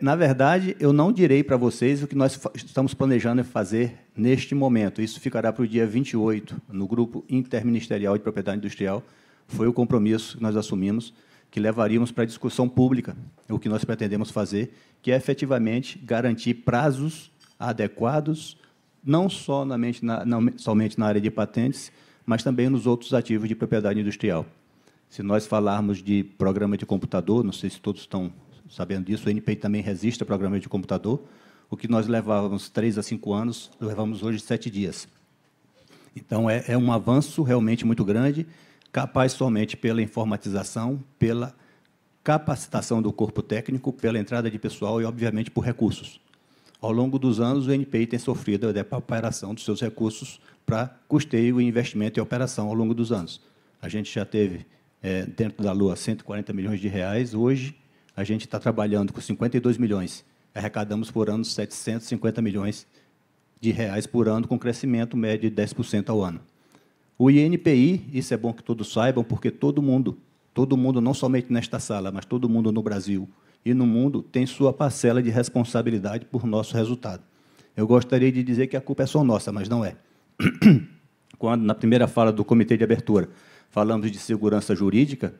Na verdade, eu não direi para vocês o que nós estamos planejando fazer neste momento. Isso ficará para o dia 28, no Grupo Interministerial de Propriedade Industrial. Foi o compromisso que nós assumimos, que levaríamos para a discussão pública o que nós pretendemos fazer, que é, efetivamente, garantir prazos adequados, não somente na área de patentes, mas também nos outros ativos de propriedade industrial. Se nós falarmos de programa de computador, não sei se todos estão sabendo disso, o NPI também resiste a programa de computador. O que nós levávamos 3 a 5 anos, levamos hoje 7 dias. Então, é um avanço realmente muito grande, capaz somente pela informatização, pela capacitação do corpo técnico, pela entrada de pessoal e, obviamente, por recursos. Ao longo dos anos, o NPI tem sofrido a depauperação dos seus recursos para custeio, investimento e operação ao longo dos anos. A gente já teve, dentro da Lua, 140 milhões de reais. Hoje, a gente está trabalhando com 52 milhões. Arrecadamos por ano 750 milhões de reais por ano, com crescimento médio de 10% ao ano. O INPI, isso é bom que todos saibam, porque todo mundo, não somente nesta sala, mas todo mundo no Brasil e no mundo, tem sua parcela de responsabilidade por nosso resultado. Eu gostaria de dizer que a culpa é só nossa, mas não é. Quando, na primeira fala do comitê de abertura, falamos de segurança jurídica,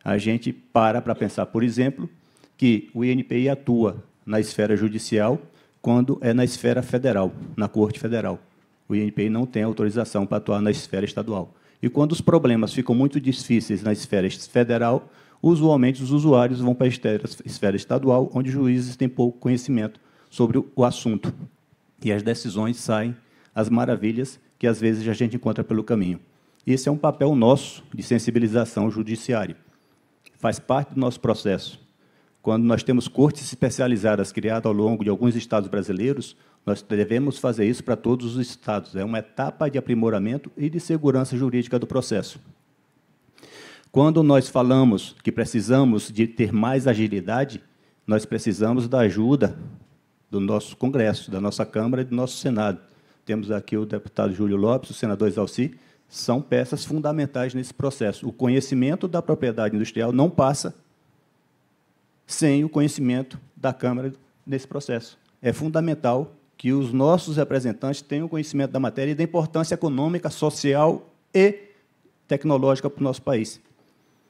a gente para pensar, por exemplo, que o INPI atua na esfera judicial quando é na esfera federal, na Corte Federal. O INPI não tem autorização para atuar na esfera estadual. E quando os problemas ficam muito difíceis na esfera federal, usualmente os usuários vão para a esfera estadual, onde os juízes têm pouco conhecimento sobre o assunto. E as decisões saem às maravilhas que, às vezes, a gente encontra pelo caminho. Esse é um papel nosso de sensibilização judiciária. Faz parte do nosso processo. Quando nós temos cortes especializadas criadas ao longo de alguns estados brasileiros, nós devemos fazer isso para todos os estados. É uma etapa de aprimoramento e de segurança jurídica do processo. Quando nós falamos que precisamos de ter mais agilidade, nós precisamos da ajuda do nosso Congresso, da nossa Câmara e do nosso Senado. Temos aqui o deputado Júlio Lopes, o senador Exalci, são peças fundamentais nesse processo. O conhecimento da propriedade industrial não passa sem o conhecimento da Câmara nesse processo. É fundamental que os nossos representantes tenham conhecimento da matéria e da importância econômica, social e tecnológica para o nosso país.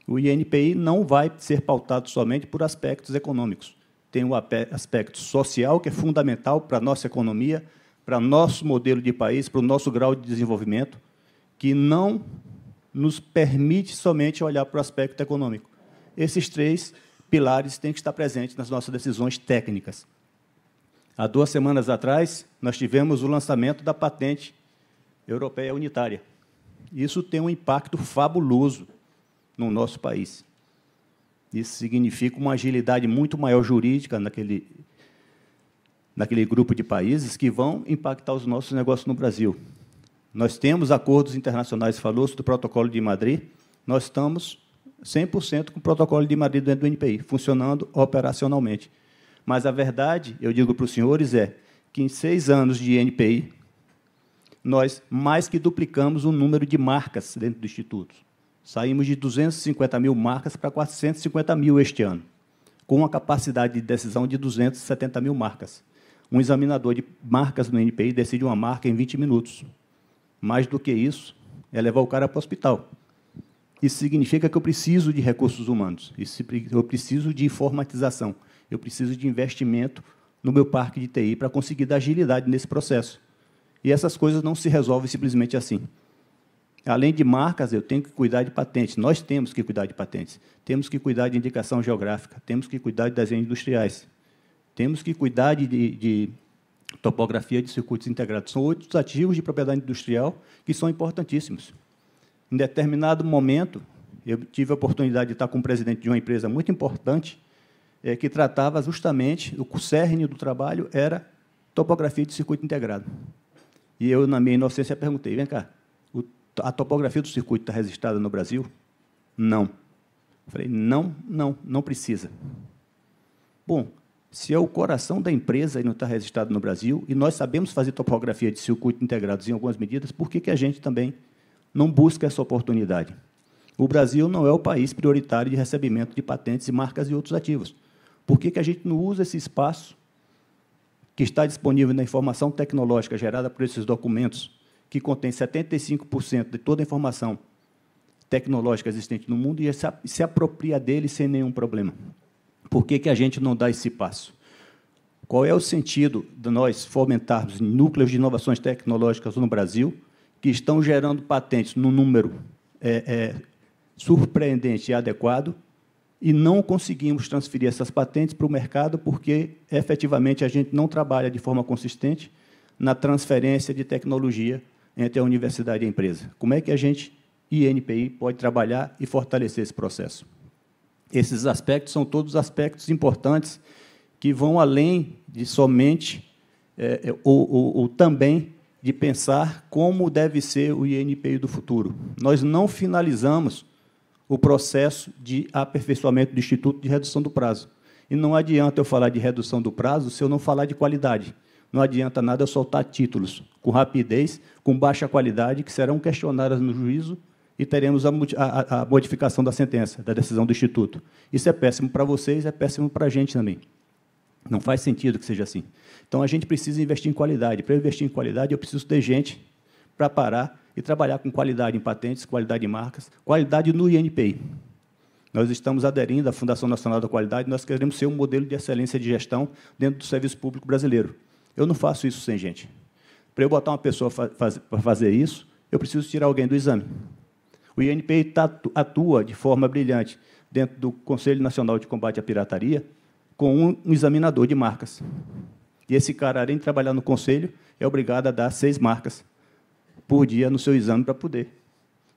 O INPI não vai ser pautado somente por aspectos econômicos. Tem um aspecto social, que é fundamental para a nossa economia, para o nosso modelo de país, para o nosso grau de desenvolvimento, que não nos permite somente olhar para o aspecto econômico. Esses 3 pilares têm que estar presentes nas nossas decisões técnicas. Há 2 semanas atrás, nós tivemos o lançamento da patente europeia unitária. Isso tem um impacto fabuloso no nosso país. Isso significa uma agilidade muito maior jurídica naquele grupo de países que vão impactar os nossos negócios no Brasil. Nós temos acordos internacionais, falou-se do Protocolo de Madrid, nós estamos 100% com o Protocolo de Madrid dentro do INPI, funcionando operacionalmente. Mas a verdade, eu digo para os senhores, é que em 6 anos de INPI, nós mais que duplicamos o número de marcas dentro do Instituto. Saímos de 250 mil marcas para 450 mil este ano, com uma capacidade de decisão de 270 mil marcas. Um examinador de marcas no INPI decide uma marca em 20 minutos. Mais do que isso, é levar o cara para o hospital. Isso significa que eu preciso de recursos humanos, eu preciso de informatização, eu preciso de investimento no meu parque de TI para conseguir dar agilidade nesse processo. E essas coisas não se resolvem simplesmente assim. Além de marcas, eu tenho que cuidar de patentes. Nós temos que cuidar de patentes. Temos que cuidar de indicação geográfica. Temos que cuidar de desenhos industriais. Temos que cuidar de topografia de circuitos integrados. São outros ativos de propriedade industrial que são importantíssimos. Em determinado momento, eu tive a oportunidade de estar com o presidente de uma empresa muito importante, que tratava justamente, o cerne do trabalho era topografia de circuito integrado. E eu, na minha inocência, perguntei, vem cá, a topografia do circuito está registrada no Brasil? Não. Eu falei, não precisa. Bom, se é o coração da empresa e não está registrado no Brasil, e nós sabemos fazer topografia de circuito integrados em algumas medidas, por que a gente também não busca essa oportunidade? O Brasil não é o país prioritário de recebimento de patentes e marcas e outros ativos. Por que a gente não usa esse espaço que está disponível na informação tecnológica gerada por esses documentos, que contém 75% de toda a informação tecnológica existente no mundo, e se apropria dele sem nenhum problema? Por que a gente não dá esse passo? Qual é o sentido de nós fomentarmos núcleos de inovações tecnológicas no Brasil, que estão gerando patentes num número surpreendente e adequado, e não conseguimos transferir essas patentes para o mercado porque, efetivamente, a gente não trabalha de forma consistente na transferência de tecnologia entre a universidade e a empresa? Como é que a gente, INPI, pode trabalhar e fortalecer esse processo? Esses aspectos são todos aspectos importantes que vão além de somente, ou também, de pensar como deve ser o INPI do futuro. Nós não finalizamos o processo de aperfeiçoamento do Instituto de Redução do Prazo. E não adianta eu falar de redução do prazo se eu não falar de qualidade. Não adianta nada eu soltar títulos com rapidez, com baixa qualidade, que serão questionadas no juízo e teremos a modificação da sentença, da decisão do Instituto. Isso é péssimo para vocês, é péssimo para a gente também. Não faz sentido que seja assim. Então, a gente precisa investir em qualidade. Para investir em qualidade, eu preciso ter gente para parar e trabalhar com qualidade em patentes, qualidade em marcas, qualidade no INPI. Nós estamos aderindo à Fundação Nacional da Qualidade, nós queremos ser um modelo de excelência de gestão dentro do serviço público brasileiro. Eu não faço isso sem gente. Para eu botar uma pessoa para fazer isso, eu preciso tirar alguém do exame. O INPI atua de forma brilhante dentro do Conselho Nacional de Combate à Pirataria com um examinador de marcas. E esse cara, além de trabalhar no Conselho, é obrigado a dar 6 marcas por dia no seu exame para poder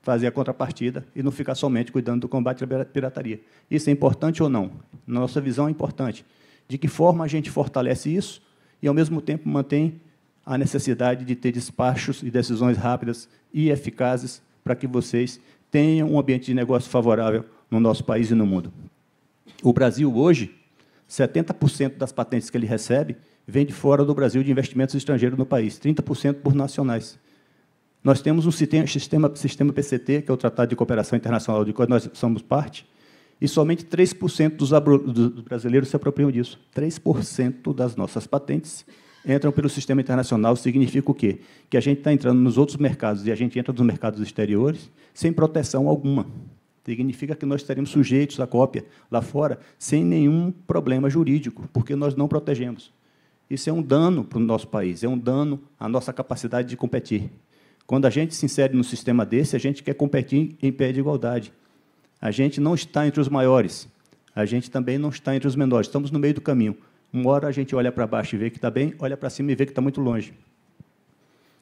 fazer a contrapartida e não ficar somente cuidando do combate à pirataria. Isso é importante ou não? Na nossa visão, é importante. De que forma a gente fortalece isso e, ao mesmo tempo, mantém a necessidade de ter despachos e decisões rápidas e eficazes para que vocês tenham um ambiente de negócio favorável no nosso país e no mundo. O Brasil, hoje, 70% das patentes que ele recebe vem de fora do Brasil, de investimentos estrangeiros no país, 30% por nacionais. Nós temos um sistema PCT, que é o Tratado de Cooperação Internacional, de qual nós somos parte, e somente 3% dos brasileiros se apropriam disso. 3% das nossas patentes entram pelo sistema internacional. Significa o quê? Que a gente está entrando nos outros mercados e a gente entra nos mercados exteriores sem proteção alguma. Significa que nós estaremos sujeitos à cópia lá fora sem nenhum problema jurídico, porque nós não protegemos. Isso é um dano para o nosso país, é um dano à nossa capacidade de competir. Quando a gente se insere num sistema desse, a gente quer competir em pé de igualdade. A gente não está entre os maiores, a gente também não está entre os menores, estamos no meio do caminho. Uma hora a gente olha para baixo e vê que está bem, olha para cima e vê que está muito longe.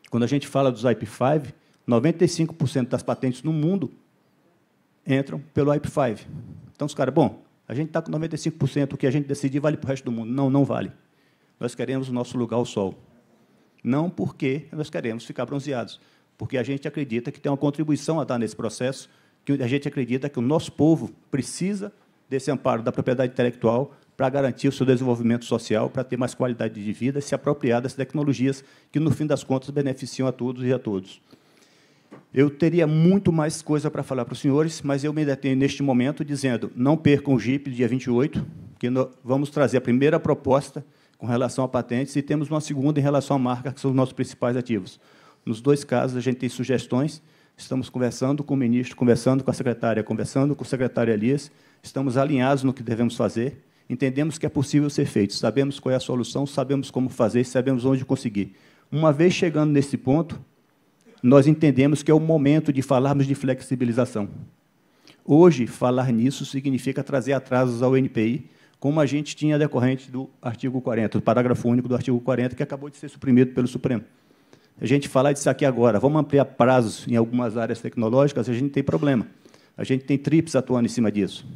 Quando a gente fala dos IP5, 95% das patentes no mundo entram pelo IP5. Então, os caras, bom, a gente está com 95%, o que a gente decidir vale para o resto do mundo. Não, não vale. Nós queremos o nosso lugar ao sol. Não porque nós queremos ficar bronzeados, porque a gente acredita que tem uma contribuição a dar nesse processo, que a gente acredita que o nosso povo precisa desse amparo da propriedade intelectual para garantir o seu desenvolvimento social, para ter mais qualidade de vida e se apropriar das tecnologias que, no fim das contas, beneficiam a todos e a todos. Eu teria muito mais coisa para falar para os senhores, mas eu me detenho neste momento dizendo, não percam o JIP, dia 28, que nós vamos trazer a primeira proposta com relação a patentes e temos uma segunda em relação à marca, que são os nossos principais ativos. Nos 2 casos, a gente tem sugestões, estamos conversando com o ministro, conversando com a secretária, conversando com o secretário Elias, estamos alinhados no que devemos fazer, entendemos que é possível ser feito, sabemos qual é a solução, sabemos como fazer, sabemos onde conseguir. Uma vez chegando nesse ponto, nós entendemos que é o momento de falarmos de flexibilização. Hoje, falar nisso significa trazer atrasos ao INPI, como a gente tinha decorrente do artigo 40, do parágrafo único do artigo 40, que acabou de ser suprimido pelo Supremo. A gente falar disso aqui agora, vamos ampliar prazos em algumas áreas tecnológicas, a gente tem problema. A gente tem TRIPS atuando em cima disso.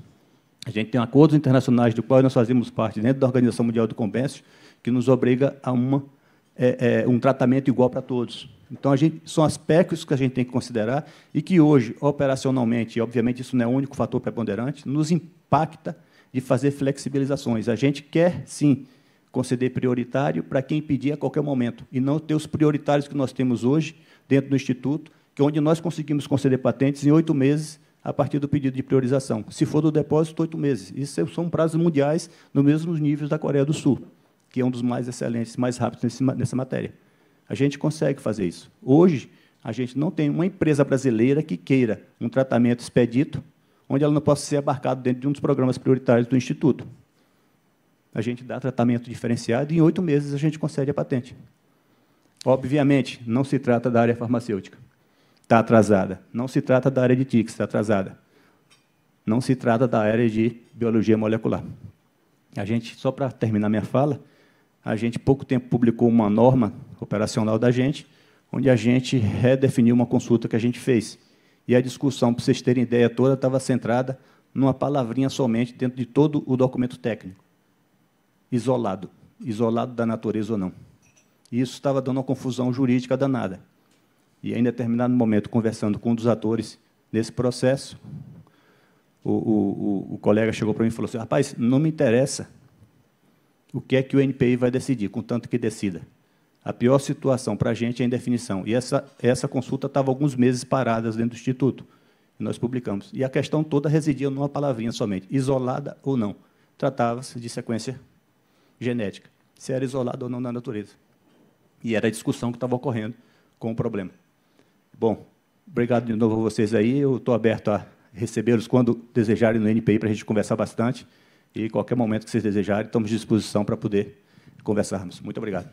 A gente tem acordos internacionais do qual nós fazemos parte dentro da Organização Mundial do Comércio, que nos obriga a um tratamento igual para todos. Então, são aspectos que a gente tem que considerar e que hoje, operacionalmente, e obviamente isso não é o único fator preponderante, nos impacta de fazer flexibilizações. A gente quer, sim, conceder prioritário para quem pedir a qualquer momento, e não ter os prioritários que nós temos hoje dentro do Instituto, que é onde nós conseguimos conceder patentes em 8 meses, a partir do pedido de priorização. Se for do depósito, 8 meses. Isso são prazos mundiais nos mesmos níveis da Coreia do Sul, que é um dos mais excelentes, mais rápidos nessa matéria. A gente consegue fazer isso. Hoje, a gente não tem uma empresa brasileira que queira um tratamento expedito, onde ela não possa ser abarcada dentro de um dos programas prioritários do Instituto. A gente dá tratamento diferenciado e, em 8 meses, a gente concede a patente. Obviamente, não se trata da área farmacêutica. Está atrasada. Não se trata da área de TICs, está atrasada. Não se trata da área de biologia molecular. A gente, só para terminar minha fala, a gente, pouco tempo, publicou uma norma operacional da gente, onde a gente redefiniu uma consulta que a gente fez. E a discussão, para vocês terem ideia toda, estava centrada numa palavrinha somente dentro de todo o documento técnico. Isolado. Isolado da natureza ou não. E isso estava dando uma confusão jurídica danada. E, em determinado momento, conversando com um dos atores desse processo, o colega chegou para mim e falou assim: rapaz, não me interessa o que é que o NPI vai decidir, contanto que decida. A pior situação para a gente é a indefinição. E essa consulta estava alguns meses paradas dentro do Instituto. E nós publicamos. E a questão toda residia numa palavrinha somente, isolada ou não. Tratava-se de sequência genética, se era isolada ou não na natureza. E era a discussão que estava ocorrendo com o problema. Bom, obrigado de novo a vocês aí. Eu estou aberto a recebê-los quando desejarem no NPI, para a gente conversar bastante. E, qualquer momento que vocês desejarem, estamos à disposição para poder conversarmos. Muito obrigado.